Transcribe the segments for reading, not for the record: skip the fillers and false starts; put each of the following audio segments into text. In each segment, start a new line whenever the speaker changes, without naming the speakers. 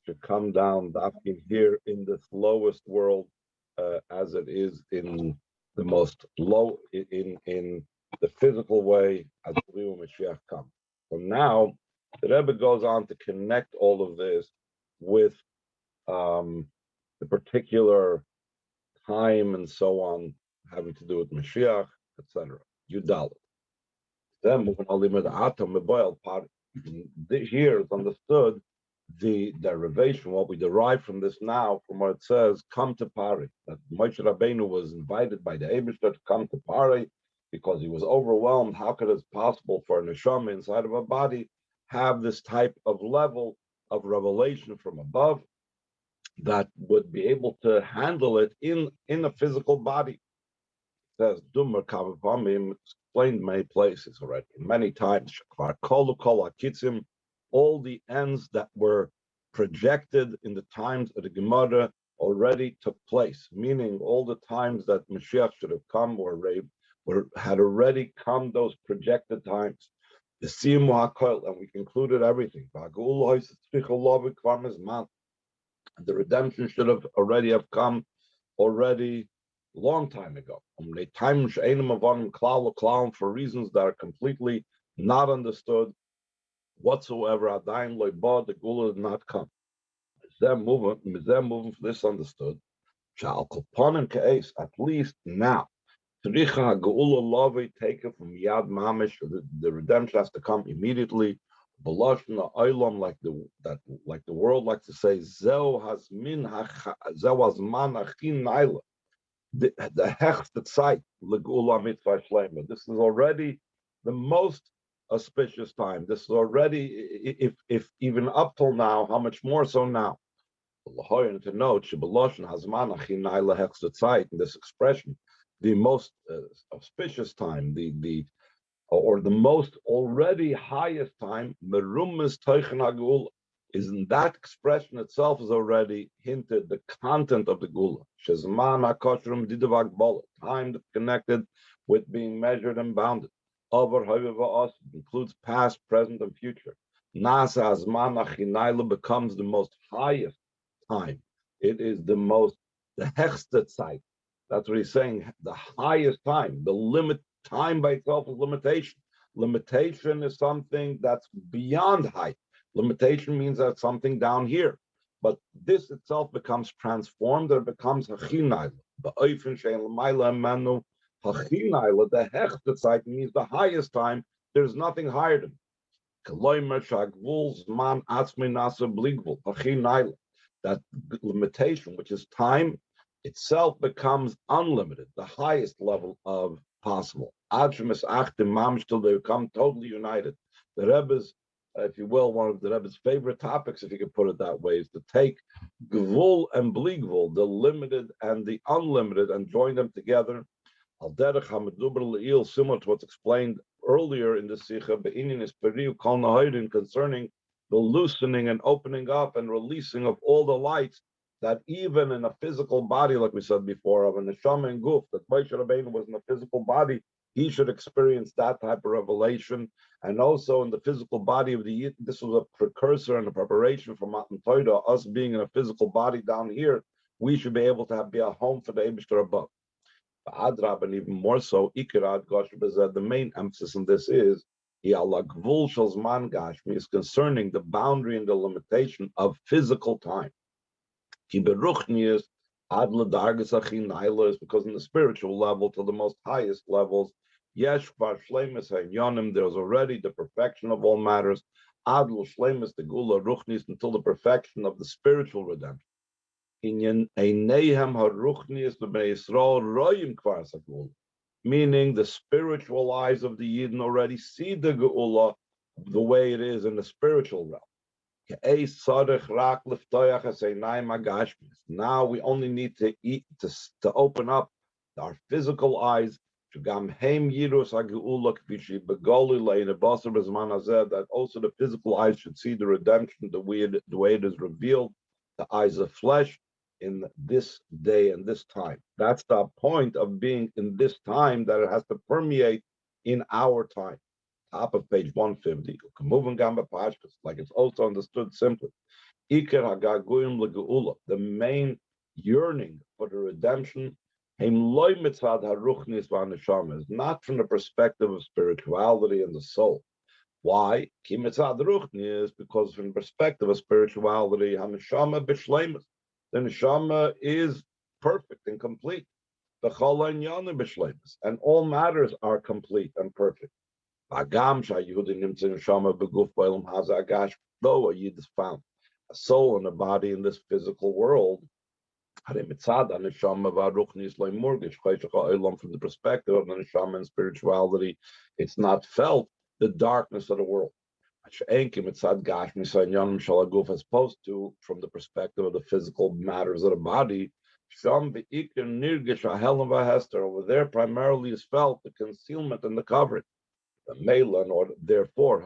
should come down here in this lowest world, as it is in the most low in the physical way as the Mashiach comes. So now the Rebbe goes on to connect all of this with the particular time and so on having to do with Mashiach, etc. Yudalit. Then moving on the atom part. Here is understood the derivation, what we derive from this now, from what it says, come to Pari. That Moshe Rabbeinu was invited by the Eibishter to come to Pari because he was overwhelmed. How could it be possible for a neshama inside of a body have this type of level of revelation from above that would be able to handle it in a physical body? It says, Dummer Kavavamim, explained many places already, many times. All the ends that were projected in the times of the Gemara already took place, meaning all the times that Mashiach should have come had already come, those projected times. The Simu HaKol, and we concluded everything. The redemption should have come long time ago. For reasons that are completely not understood whatsoever. The Gula did not come. Them moving for this understood. At least now. Take it from Yad Mamish. The redemption has to come immediately. Like the world likes to say, the hechste Zeit legula mitzvah shlema. This is already the most auspicious time. This is already, if even up till now, how much more so now? To note, in this expression, the most auspicious time, the most already highest time, is in that expression itself is already hinted the content of the Gula. Time that's connected with being measured and bounded. Includes past, present, and future. Becomes the most highest time. It is the hechste Zeit. That's what he's saying, the highest time. The limit, time by itself is limitation. Limitation is something that's beyond height. Limitation means that something down here. But this itself becomes transformed, and it becomes hachinayla. The hechste Zeit means the highest time. There's nothing higher than it. That limitation, which is time, itself becomes unlimited, the highest level of possible. Till they become totally united. The Rebbe's, if you will, one of the Rebbe's favorite topics, if you could put it that way, is to take Gvul and Bligvul, the limited and the unlimited, and join them together. Al derech hameduber le'il, similar to what's explained earlier in the Sicha, be'inyan is periu kol nahorin, concerning the loosening and opening up and releasing of all the lights that even in a physical body, like we said before, of a neshama and guf, that Moshe Rabbeinu was in a physical body, he should experience that type of revelation. And also in the physical body of the Yid, this was a precursor and a preparation for Matan Torah, us being in a physical body down here, we should be able to be a home for the Eibishter above. Adrab, and even more so, Ikirad Gosh, the main emphasis in this is is concerning the boundary and the limitation of physical time. Is because in the spiritual level, to the most highest levels, there's already the perfection of all matters. Until the perfection of the spiritual redemption. Meaning the spiritual eyes of the Yidden already see the Geula the way it is in the spiritual realm. Now we only need to open up our physical eyes. That also the physical eyes should see the redemption the way it is revealed, the eyes of flesh, in this day and this time. That's the point of being in this time, that it has to permeate in our time. Top of page 150. Like it's also understood simply. Iker hagagoyim legeula, the main yearning for the redemption, heim loy mitzvah haruchnis v'haneshama, is not from the perspective of spirituality and the soul. Why? Ki mitzvah haruchnis, because from the perspective of spirituality, haneshama b'shleimus, the neshama is perfect and complete. B'chol ha'inyanim b'shleimus, and all matters are complete and perfect. Though a yid is found a soul and a body in this physical world, from the perspective of the neshama and spirituality, it's not felt the darkness of the world. As opposed to from the perspective of the physical matters of the body, over there primarily is felt the concealment and the covering. The Melan, or therefore,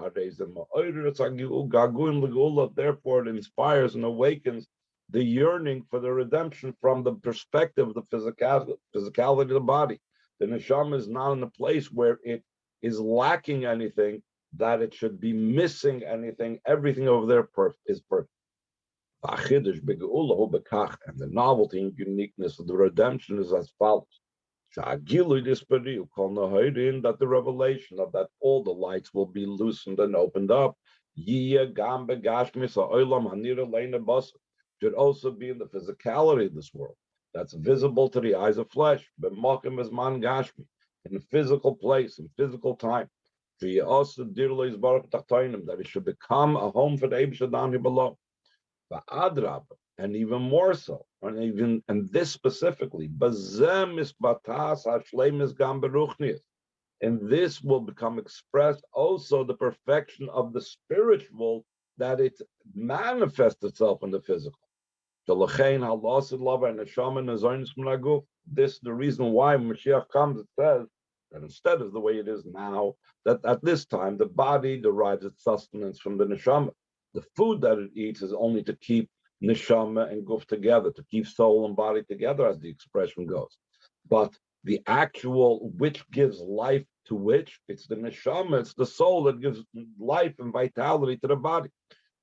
therefore it inspires and awakens the yearning for the redemption from the perspective of the physicality of the body. The neshama is not in a place where it is lacking anything, that it should be missing anything. Everything over there is perfect. And the novelty and uniqueness of the redemption is as follows. That the revelation of that all the lights will be loosened and opened up should also be in the physicality of this world that's visible to the eyes of flesh, in a physical place, in physical time. That it should become a home for the Eibusha down here below. And even more so, and this specifically, and this will become expressed also the perfection of the spiritual, that it manifests itself in the physical. This is the reason why when Mashiach comes, it says that instead of the way it is now, that at this time the body derives its sustenance from the neshama. The food that it eats is only to keep neshama and guf together, to keep soul and body together, as the expression goes. But the actual, which gives life to which, it's the neshama, it's the soul that gives life and vitality to the body.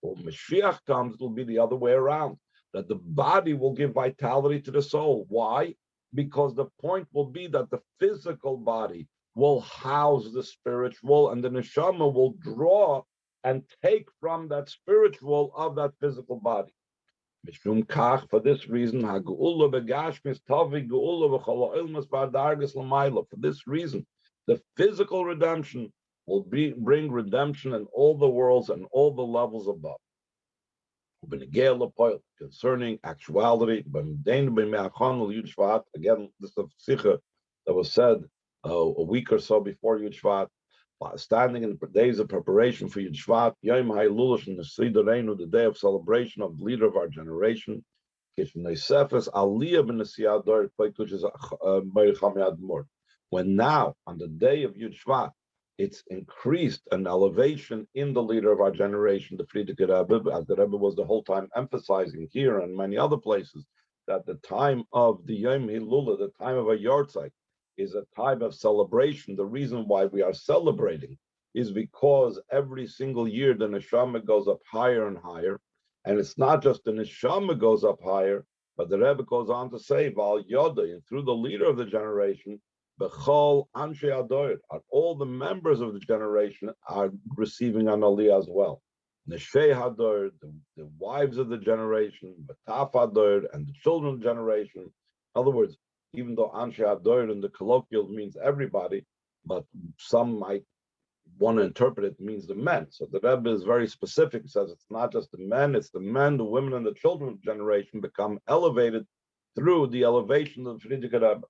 When Mashiach comes, it will be the other way around, that the body will give vitality to the soul. Why? Because the point will be that the physical body will house the spiritual, and the neshama will draw and take from that spiritual of that physical body. For this reason, for this reason, the physical redemption will bring redemption in all the worlds and all the levels above. Concerning actuality, again, this is a Sicha that was said a week or so before Yud Shvat, standing in the days of preparation for Yud Shvat, Yom HaIlulish, and the day of celebration of the leader of our generation, when now, on the day of Yud Shvat, it's increased an elevation in the leader of our generation, the Frierdiker Rebbe, as the Rebbe was the whole time emphasizing here and many other places, that the time of the Yom Hilula, the time of a Yortzeit, is a time of celebration. The reason why we are celebrating is because every single year the neshama goes up higher and higher, and it's not just the neshama goes up higher, but the Rebbe goes on to say, Val Yoda, and through the leader of the generation, Bechol Anshe Adoir, all the members of the generation are receiving an aliyah as well. Neshei Hadoir, the wives of the generation, Bataf Hadoir, and the children of the generation. In other words, even though Anshe Adoir in the colloquial means everybody, but some might want to interpret it means the men. So the Rebbe is very specific. He says it's not just the men, it's the men, the women, and the children of the generation become elevated through the elevation of the Frierdiker Rebbe.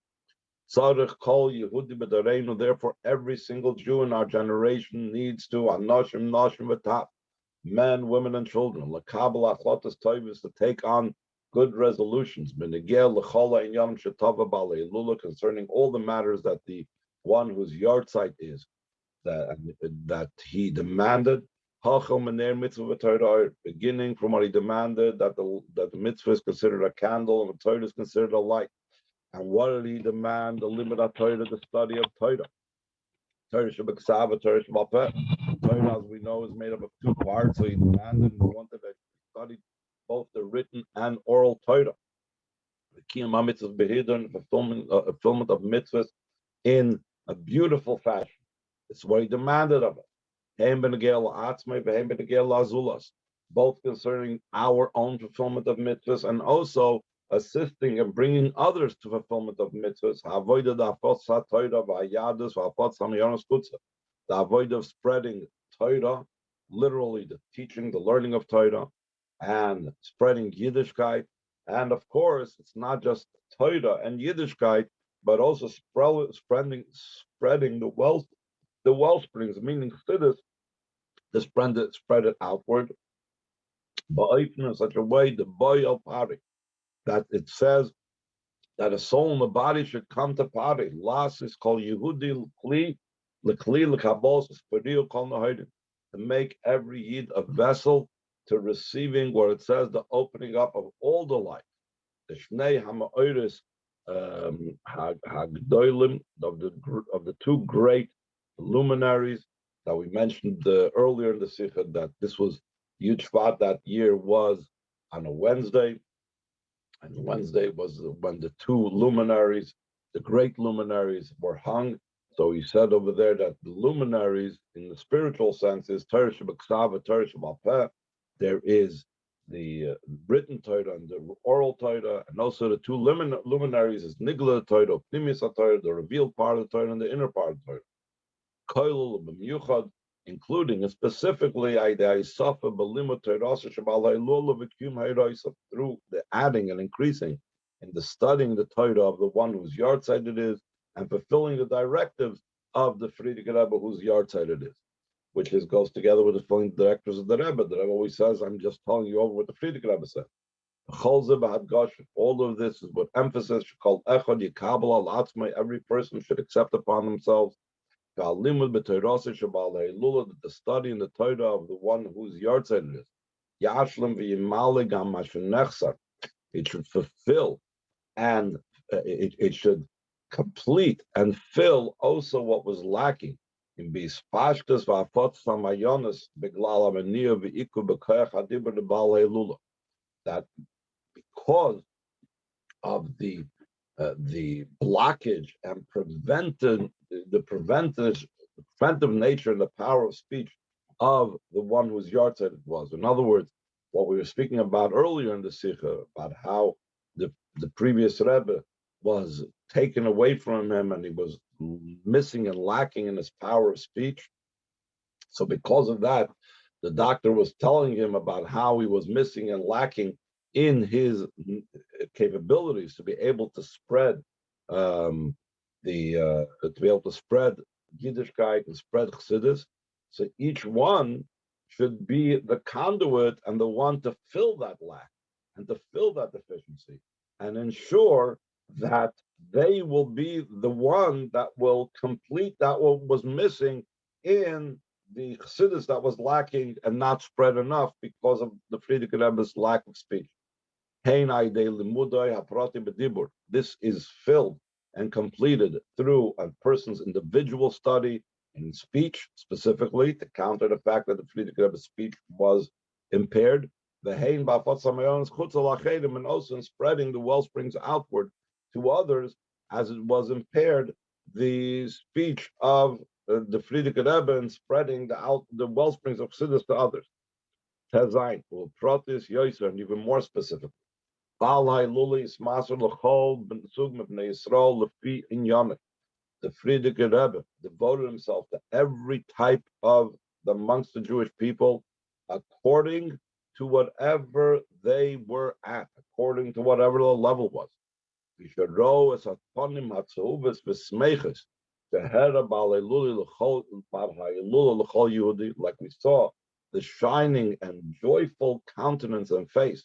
Therefore, every single Jew in our generation needs to men, women, and children to take on good resolutions concerning all the matters that the one whose yahrzeit is that he demanded. Beginning from what he demanded, that the mitzvah is considered a candle and the Torah is considered a light. And what did he demand? The limit of Torah, the study of Torah. Torah Shabbat, Torah Shabbat. Torah, as we know, is made up of two parts. So he demanded and wanted that studied both the written and oral Torah. The Kiyam HaMitzvahs Behidden, fulfillment of mitzvahs in a beautiful fashion. It's what he demanded of us. Both concerning our own fulfillment of mitzvahs and also assisting and bringing others to fulfillment of mitzvahs. The avoid of spreading Torah, literally the teaching, the learning of Torah, and spreading Yiddishkeit. And of course, it's not just Torah and Yiddishkeit, but also spreading the wellsprings, meaning chassidus, to spread it outward, but in such a way, the boy al pari, that it says that a soul in the body should come to pari. Las is called Yehudi l'kli l'kabos l'spadiu kol nahadim, to make every yid a vessel to receiving what it says, the opening up of all the life. The Shnei Hamaoris Hagdoilim of the two great luminaries that we mentioned earlier in the Sicha, that this was Shevat that year was on a Wednesday, and Wednesday was when the two luminaries, the great luminaries, were hung. So he said over there that the luminaries, in the spiritual sense, is Torah Shebaksav, Torah Shebalpeh. There is the written Torah and the oral Torah, and also the two luminaries is Nigla Torah, Pnimis Torah, the revealed part of the Torah and the inner part of the Torah. Koilul b'miyuchad, including and specifically through the adding and increasing in the studying the Torah of the one whose yard side it is, and fulfilling the directives of the Frierdiker Rebbe whose yard side it is, which goes together with the fulfilling directives of the Rebbe. The Rebbe always says, I'm just telling you over what the Frierdiker Rebbe said. All of this is what emphasis called echad yikabel al atzmai. Every person should accept upon themselves that the study in the Torah of the one whose yard side it is. It should fulfill and it should complete and fill also what was lacking in bispashtas va'afot samayonis beglal amaniya v'iku b'koyach hadibur debalei lula. That because of the blockage and preventive nature and the power of speech of the one whose yard side it was. In other words, what we were speaking about earlier in the Sicha, about how the previous Rebbe was taken away from him and he was missing and lacking in his power of speech. So because of that, the doctor was telling him about how he was missing and lacking in his capabilities to be able to spread Yiddishkeit and spread Chassidus. So each one should be the conduit and the one to fill that lack and to fill that deficiency and ensure that they will be the one that will complete that what was missing in the Chassidus that was lacking and not spread enough because of the Frierdiker Rebbe's lack of speech. This is filled and completed through a person's individual study in speech, specifically to counter the fact that the Frierdiker Rebbe's speech was impaired. And also in spreading the well springs outward to others, as it was impaired the speech of the Frierdiker Rebbe and spreading the well springs of Chassidus to others. Tezayin, and even more specifically. The Frierdiker Rebbe devoted himself to every type of amongst the Jewish people according to whatever they were at, according to whatever the level was. Like we saw, the shining and joyful countenance and face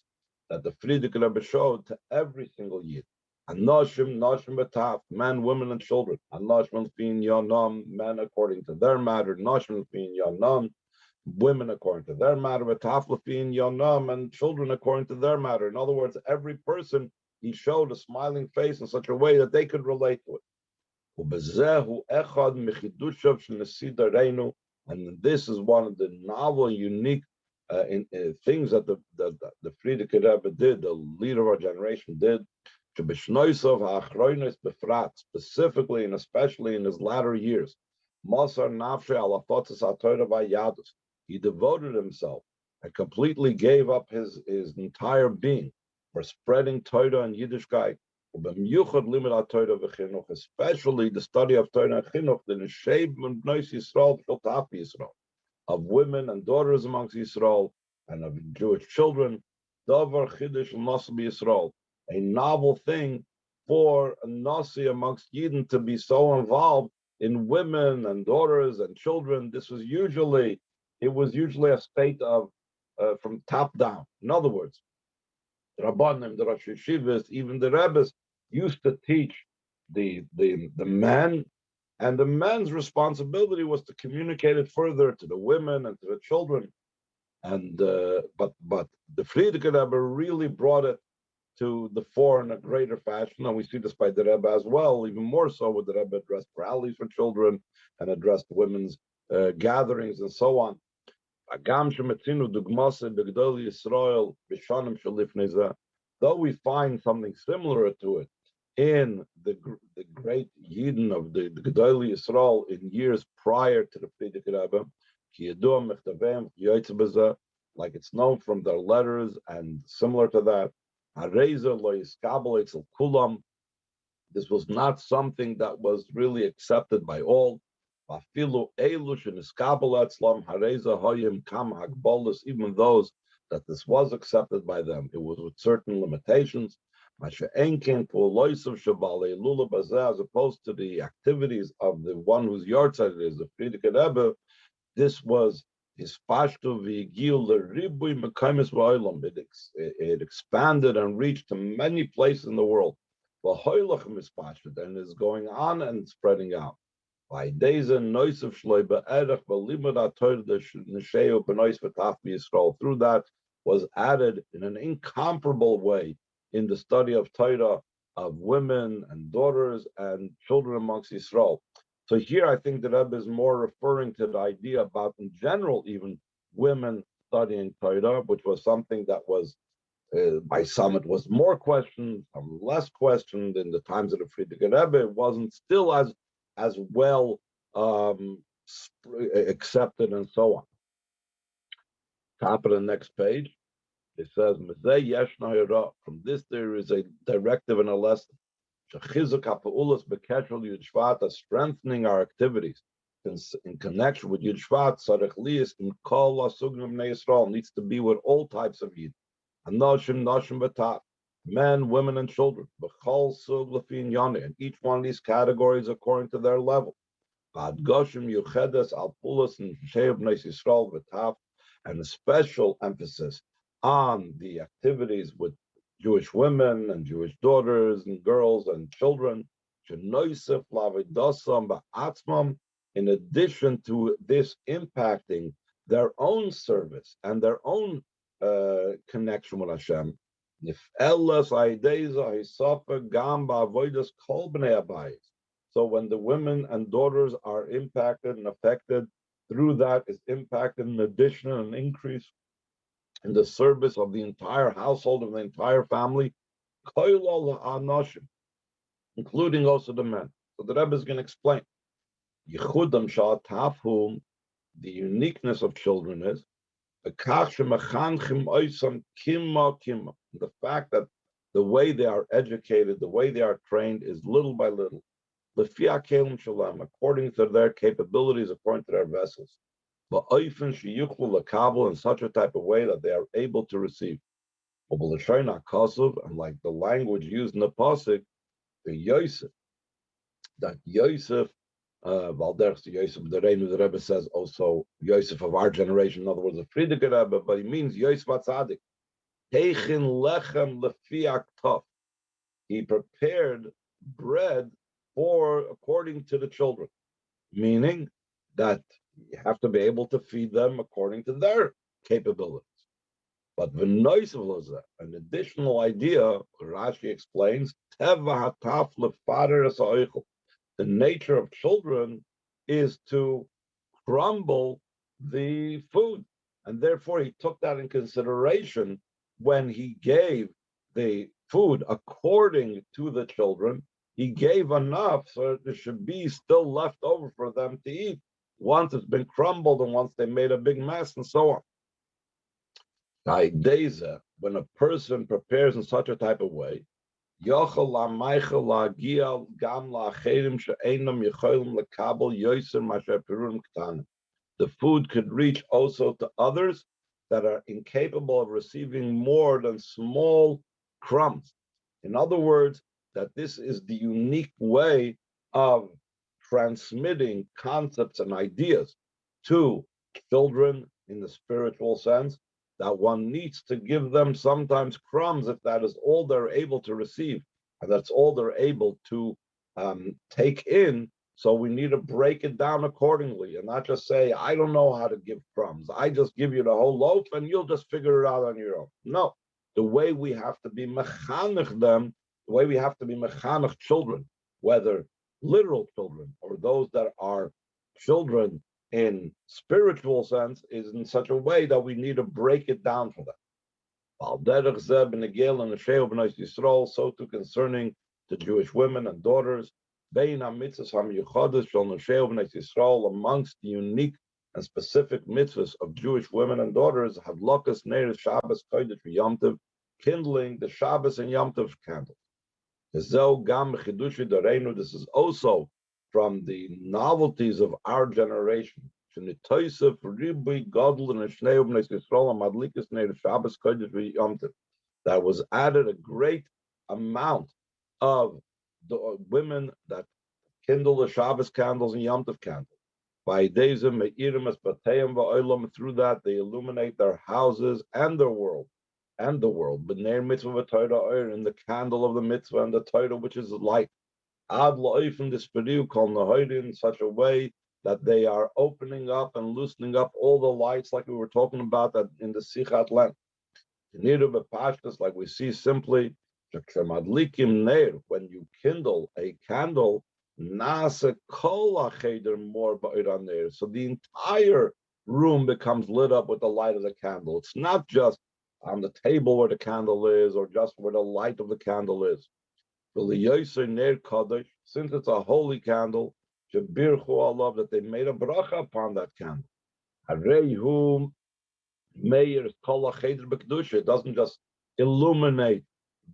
that the Frierdiker Rebbe showed to every single Yid. Anoshim, Noshim Betaf, men, women, and children. Anoshim Fin Yonam, men according to their matter. Noshim Fin Yonam, women according to their matter. Betaf Fin Yonam, and children according to their matter. In other words, every person he showed a smiling face in such a way that they could relate to it. And this is one of the novel, unique things that the Frierdiker Rebbe did, the leader of our generation did, specifically and especially in his latter years. He devoted himself and completely gave up his entire being for spreading Torah and Yiddishkeit, especially the study of Torah and Chinuch, of women and daughters amongst Israel and of Jewish children. Davar Chiddush Nasi Yisrael, a novel thing for a Nasi amongst Yidden to be so involved in women and daughters and children. It was usually a state of from top down. In other words, the Rabbanim, the Rosh Yeshivas, even the Rebbes used to teach the men, and the men's responsibility was to communicate it further to the women and to the children. And but the Frierdiker Rebbe really brought it to the fore in a greater fashion, and we see this by the Rebbe as well, even more so with the Rebbe addressed rallies for children and addressed women's gatherings and so on. Though we find something similar to it in the great Yidden of the Gedol Yisrael in years prior to the Frierdiker Rebbe, like it's known from their letters and similar to that. This was not something that was really accepted by all. Even those that this was accepted by them, it was with certain limitations. As opposed to the activities of the one whose yahrzeit it is, the Frierdiker Rebbe, this was his pashto v'igil l'ribui mekaymes v'olam. It expanded and reached to many places in the world. V'hoylachem is pashto, and is going on and spreading out. By Deza Noisef Shloi Be'erech V'limud HaTorah N'Sheu B'Nois V'Taf B'Yisrael. Through that was added in an incomparable way in the study of Torah of women and daughters and children amongst Yisrael. So here I think the Rebbe is more referring to the idea about, in general, even women studying Torah, which was something that was, by some it was more questioned, some less questioned. In the times of the Frierdiker Rebbe, it wasn't still as well accepted and so on. Top of the next page, it says, from this there is a directive and a lesson. Strengthening our activities in connection with Yud Shvat, needs to be with all types of Yid. Men, women, and children. And each one of these categories according to their level. And a special emphasis on the activities with Jewish women and Jewish daughters and girls and children. In addition to this impacting their own service and their own connection with Hashem. So when the women and daughters are impacted and affected, through that is impacted in addition and increase in the service of the entire household, of the entire family, including also the men. So the Rebbe is going to explain. The uniqueness of children is the fact that the way they are educated, the way they are trained is little by little, according to their capabilities, according to their vessels, in such a type of way that they are able to receive. And like the language used in the pasuk, the Yosef, that Yosef, the Rebbe says also Yosef of our generation, in other words, the Frierdiker Rebbe, but he means Yosef HaTzadik. He prepared bread according to the children, meaning that you have to be able to feed them according to their capabilities. But an additional idea, Rashi explains, the nature of children is to crumble the food, and therefore he took that in consideration when he gave the food according to the children. He gave enough so that there should be still left over for them to eat once it's been crumbled and once they made a big mess and so on. When a person prepares in such a type of way, the food could reach also to others that are incapable of receiving more than small crumbs. In other words, that this is the unique way of transmitting concepts and ideas to children in the spiritual sense, that one needs to give them sometimes crumbs if that is all they're able to receive, and that's all they're able to take in. So we need to break it down accordingly and not just say, I don't know how to give crumbs. I just give you the whole loaf and you'll just figure it out on your own. No, the way we have to be mechanech them, the way we have to be mechanech children, whether literal children or those that are children in spiritual sense, is in such a way that we need to break it down for them. So too concerning the Jewish women and daughters, amongst the unique and specific mitzvahs of Jewish women and daughters, kindling the Shabbos and Yom Tov candles. This is also from the novelties of our generation. That was added a great amount of the women that kindle the Shabbos candles and Yom Tov candles. Through that, they illuminate their houses and their world. And the world, in the candle of the mitzvah and the Torah, which is light, in such a way that they are opening up and loosening up all the lights, like we were talking about that in the Sicha at length. Like we see simply, when you kindle a candle, so the entire room becomes lit up with the light of the candle. It's not just on the table where the candle is, or just where the light of the candle is. Since it's a holy candle, that they made a bracha upon that candle. It doesn't just illuminate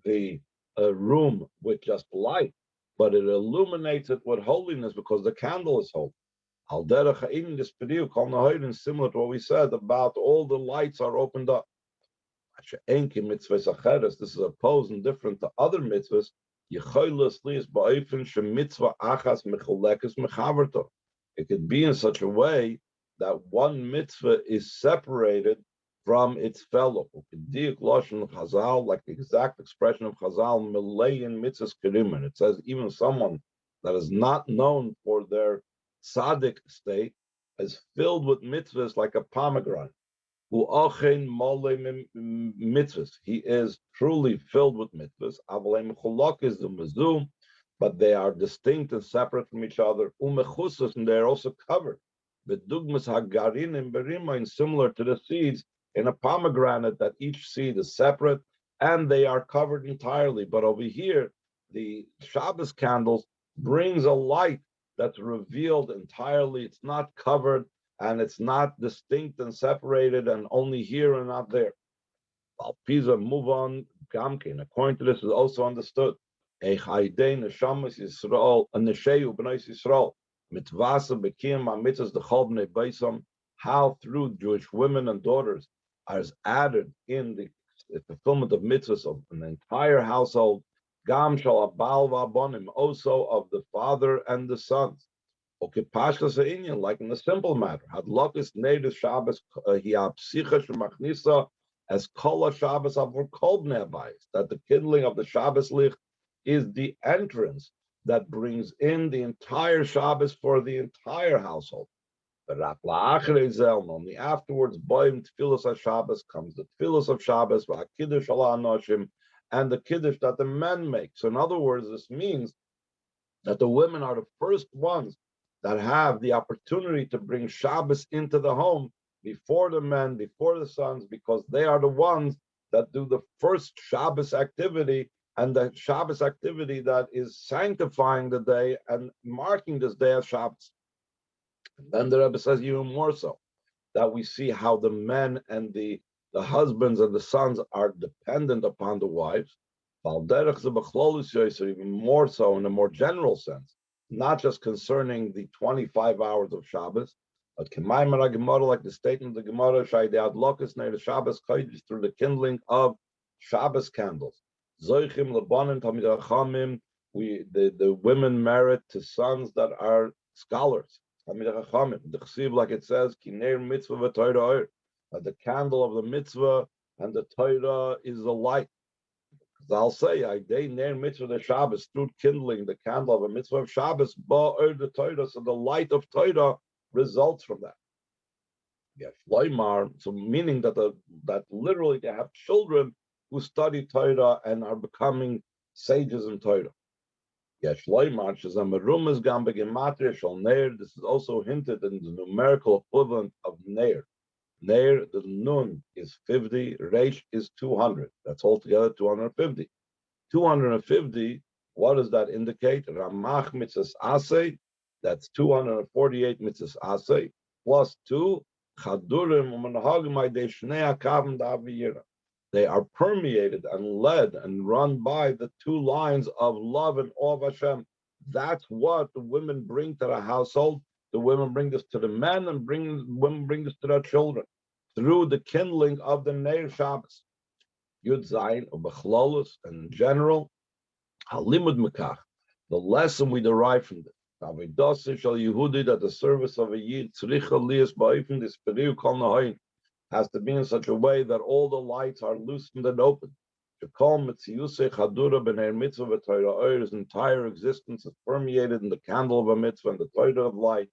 the room with just light, but it illuminates it with holiness because the candle is holy. Similar to what we said about all the lights are opened up. This is opposed and different to other mitzvahs. It could be in such a way that one mitzvah is separated from its fellow. Like the exact expression of Chazal, it says even someone that is not known for their tzaddik state is filled with mitzvahs like a pomegranate. He is truly filled with mitzvahs. But they are distinct and separate from each other. And they are also covered. Similar to the seeds in a pomegranate, that each seed is separate and they are covered entirely. But over here, the Shabbos candles brings a light that's revealed entirely. It's not covered, and it's not distinct and separated and only here and not there. Pisa, move on. Gamkin, according to this, is also understood. How through Jewish women and daughters are added in the fulfillment of mitzvahs of an entire household, also of the father and the sons. Like in the simple matter, Hadlokis Neder Shabbos Sicha Shemachnisa as Kola Shabbos Avur Kol Bnei Habayis, that the kindling of the Shabbos Licht is the entrance that brings in the entire Shabbos for the entire household. But only afterwards, Boim Tfilos Shabbos comes the Tfilos of Shabbos, Kiddush Ala Anoshim, and the Kiddush that the men make. So in other words, this means that the women are the first ones that have the opportunity to bring Shabbos into the home before the men, before the sons, because they are the ones that do the first Shabbos activity, and the Shabbos activity that is sanctifying the day and marking this day as Shabbos. And then the Rebbe says even more so, that we see how the men and the husbands and the sons are dependent upon the wives, even more so in a more general sense, not just concerning the 25 hours of Shabbos, but like the statement of the Gemara, the Shabbos through the kindling of Shabbos candles. The women merit to sons that are scholars. Like it says, that the candle of the mitzvah and the Torah is the light. I'll say, they near mitzvah the Shabbos through kindling the candle of a mitzvah of Shabbos, the Torah, so the light of Torah results from that. Yes, so meaning that literally they have children who study Torah and are becoming sages in Torah. Yes, this is also hinted in the numerical equivalent of Neir. Neir, the Nun is 50, Reish is 200. That's altogether 250. 250, what does that indicate? Ramach mitzvahs asay, that's 248 mitzvahs asay, plus 2, chadurim u'manhagim de shnei hakavim da'aviyira. They are permeated and led and run by the two lines of love and awe of Hashem. That's what the women bring to the household. The women bring this to the men, and women bring this to their children through the kindling of the Neir Shabbos. Yud Zayin or Bechlolus in general, Halimud Mekach, the lesson we derive from this. Avidosi shall Yehudi, that the service of a Yid tzricha lias ba'ifin this periu kol nahayin has to be in such a way that all the lights are loosened and open. To call mitzvah chadura b'neir mitzvah v'Torah, his entire existence is permeated in the candle of a mitzvah and the Torah of light.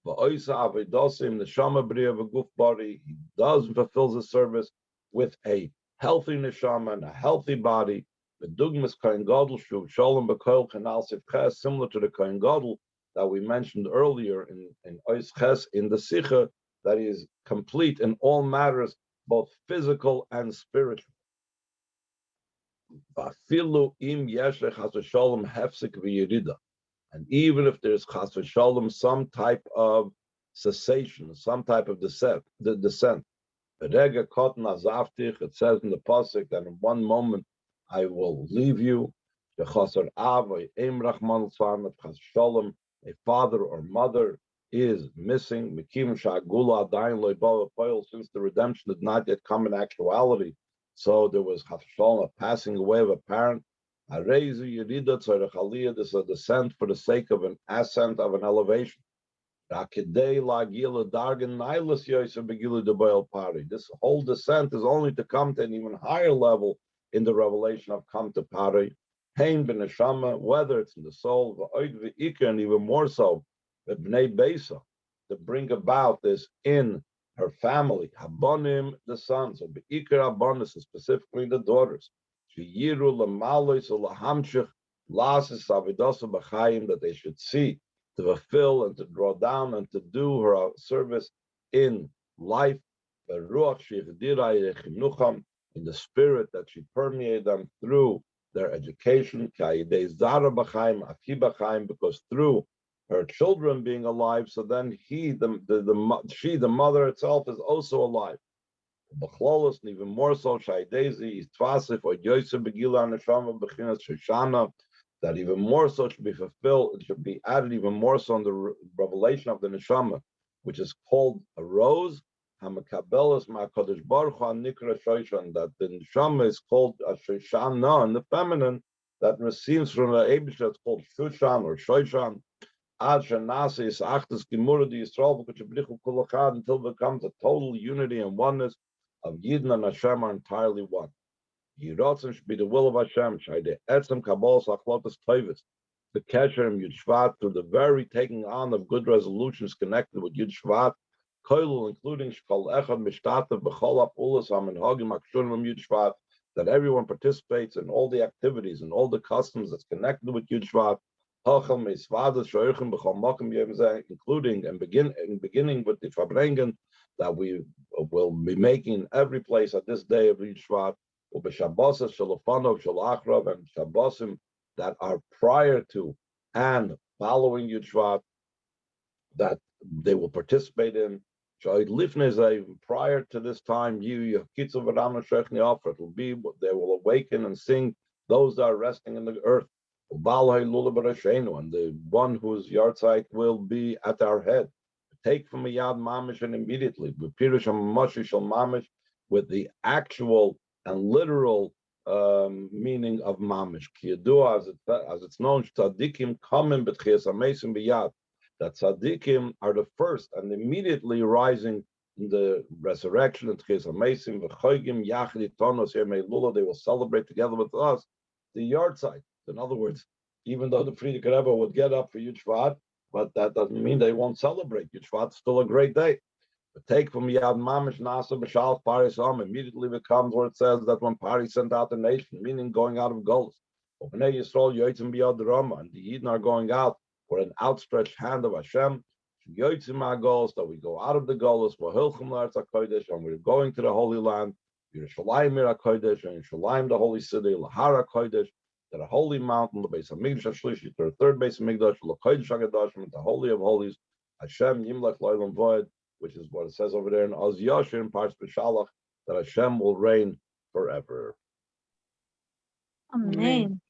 Va'oisa avidosim neshama b'riya v'guf bari, he does fulfills the service with a healthy neshama and a healthy body. The dugmas kohen gadol shuv shalom b'kol kanal sivches, similar to the kohen gadol that we mentioned earlier in Ois Ches in the Sicha, that is complete in all matters, both physical and spiritual. And even if there's chas v'shalom, some type of cessation, some type of descent. It says in the pasuk that in one moment I will leave you. A father or mother is missing, since the redemption did not yet come in actuality. So there was a passing away of a parent. This is a descent for the sake of an ascent, of an elevation. This whole descent is only to come to an even higher level in the revelation of come to Pari. Pain ben neshama, whether it's in the soul, and even more so, b'nei beisa, to bring about this in her family, habonim, the sons, or beikar habonis, specifically the daughters, sheyiru lamalois lahamshich lasis avidosa b'chayim, that they should see, to fulfill and to draw down and to do her service in life, in the spirit that she permeated them through their education, because through her children being alive, so then the mother itself is also alive. And even more so, that even more so should be fulfilled, it should be added even more so in the revelation of the neshama, which is called a rose, that the neshama is called a shoshana, and the feminine that receives from the Eibush, that's called shushan or shoshan, until it becomes a total unity and oneness of Yidden and Hashem are entirely one. Yiratzim should be the will of Hashem. The Kesher Yud Shvat, through the very taking on of good resolutions connected with Yud Shvat, including Shkol Echad Mishtatev B'chol HaPulas HaMinhagim HaKshurim Yud Shvat, that everyone participates in all the activities and all the customs that's connected with Yud Shvat, including and beginning with the Fabrengen that we will be making every place at this day of each Shvat, and Shabbosim that are prior to and following Yud Shvat, that they will participate in. Prior to this time, it will be, they will awaken and sing those that are resting in the earth. And the one whose yahrzeit will be at our head. Take from a yad mamish and immediately with pirush mamish, with the actual and literal meaning of mamish. As it's known, tzaddikim komim b'tchias hamesim b'yad. That tzaddikim are the first and immediately rising in the resurrection and tchias hamesim v'choygim yachid itonos yemei lula. They will celebrate together with us the yahrzeit. In other words, even though the Frierdiker Rebbe would get up for Yud Shvat, but that doesn't mean they won't celebrate. Yud Shvat's still a great day. But take from Yad Mamish Nasa B'Shal Paris immediately becomes where it says that when Paris sent out the nation, meaning going out of Golos. And the Yidden are going out for an outstretched hand of Hashem. That we go out of the Golos, and we're going to the Holy Land. Yerushalayim Mir HaKodesh, and Yerushalayim the Holy City, Lahar HaKodesh, to the Holy Mountain, the Beis HaMikdash HaShlishi, to the third Beis HaMikdash, LaKodesh HaKadoshim, the Holy of Holies, Hashem Yimlech Lo'olam Voed, which is what it says over there in Oz Yashir in Parsh B'Shalach, that Hashem will reign forever.
Amen.